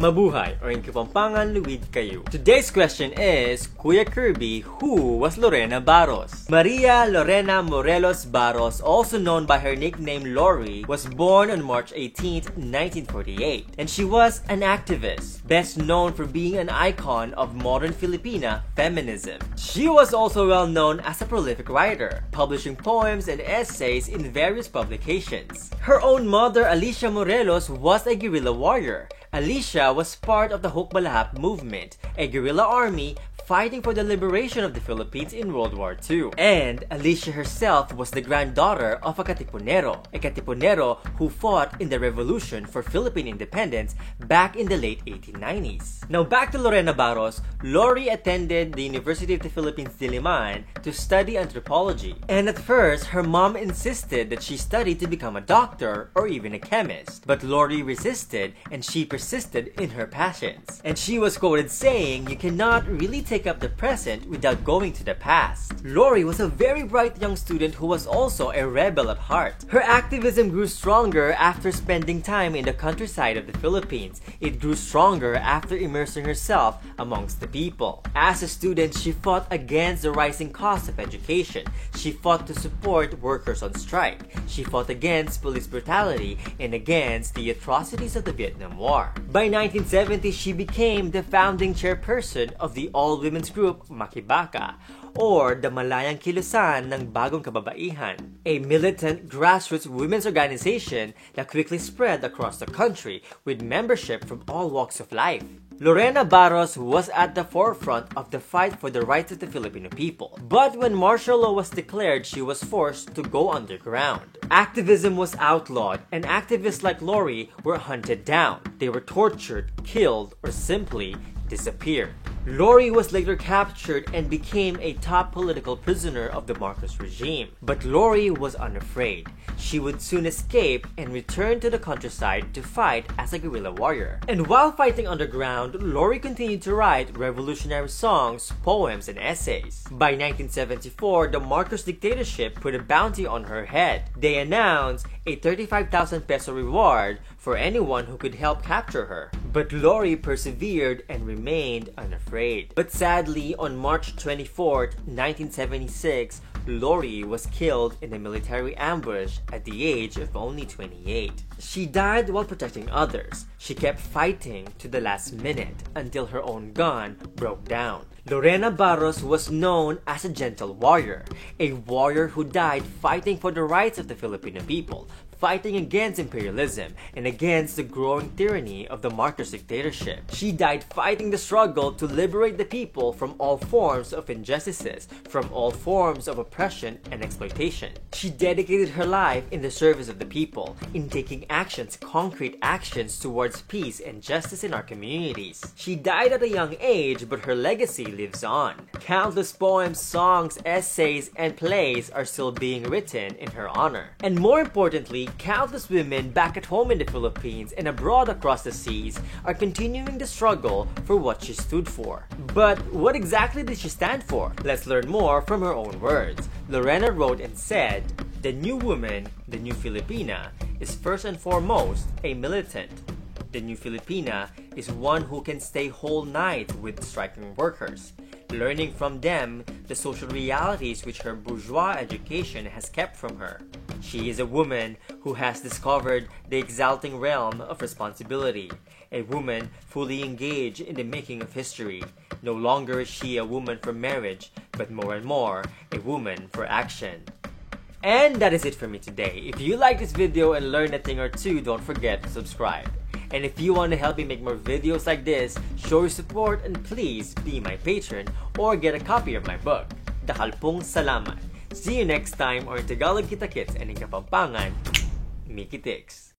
Mabuhay, or in Kapampangan, luwid kayo. Today's question is, Kuya Kirby, who was Lorena Barros? Maria Lorena Morelos Barros, also known by her nickname Lori, was born on March 18, 1948, and she was an activist, best known for being an icon of modern Filipina feminism. She was also well known as a prolific writer, publishing poems and essays in various publications. Her own mother, Alicia Morelos, was a guerrilla warrior. Alicia was part of the Hukbalahap movement, a guerrilla army fighting for the liberation of the Philippines in World War II. And Alicia herself was the granddaughter of a Katipunero who fought in the revolution for Philippine independence back in the late 1890s. Now back to Lorena Barros, Lori attended the University of the Philippines Diliman to study anthropology. And at first, her mom insisted that she study to become a doctor or even a chemist. But Lori resisted and she persisted in her passions. And she was quoted saying, "You cannot really take up the present without going to the past." Lori was a very bright young student who was also a rebel at heart. Her activism grew stronger after spending time in the countryside of the Philippines. It grew stronger after immersing herself amongst the people. As a student, she fought against the rising cost of education. She fought to support workers on strike. She fought against police brutality and against the atrocities of the Vietnam War. By 1970, she became the founding chairperson of the all-women's group Makibaka, or the Malayang Kilusan ng Bagong Kababaihan, a militant grassroots women's organization that quickly spread across the country with membership from all walks of life. Lorena Barros was at the forefront of the fight for the rights of the Filipino people. But when martial law was declared, she was forced to go underground. Activism was outlawed, and activists like Lori were hunted down. They were tortured, killed, or simply disappeared. Lori was later captured and became a top political prisoner of the Marcos regime. But Lori was unafraid. She would soon escape and return to the countryside to fight as a guerrilla warrior. And while fighting underground, Lori continued to write revolutionary songs, poems, and essays. By 1974, the Marcos dictatorship put a bounty on her head. They announced a 35,000 peso reward for anyone who could help capture her. But Lori persevered and remained unafraid. But sadly, on March 24, 1976, Lori was killed in a military ambush at the age of only 28. She died while protecting others. She kept fighting to the last minute until her own gun broke down. Lorena Barros was known as a gentle warrior, a warrior who died fighting for the rights of the Filipino people, fighting against imperialism and against the growing tyranny of the Marcos dictatorship. She died fighting the struggle to liberate the people from all forms of injustices, from all forms of oppression and exploitation. She dedicated her life in the service of the people, in taking actions, concrete actions towards peace and justice in our communities. She died at a young age, but her legacy lives on. Countless poems, songs, essays, and plays are still being written in her honor. And more importantly, countless women back at home in the Philippines and abroad across the seas are continuing the struggle for what she stood for. But what exactly did she stand for? Let's learn more from her own words. Lorena wrote and said, "The new woman, the new Filipina, is first and foremost a militant. The new Filipina is one who can stay whole night with striking workers, learning from them the social realities which her bourgeois education has kept from her. She is a woman who has discovered the exalting realm of responsibility, a woman fully engaged in the making of history. No longer is she a woman for marriage, but more and more, a woman for action." And that is it for me today. If you like this video and learned a thing or two, don't forget to subscribe. And if you want to help me make more videos like this, show your support and please be my patron or get a copy of my book, Dakal pong Salamat. See you next time, or in Tagalog kita kits and in Kapampangan, Mikitix.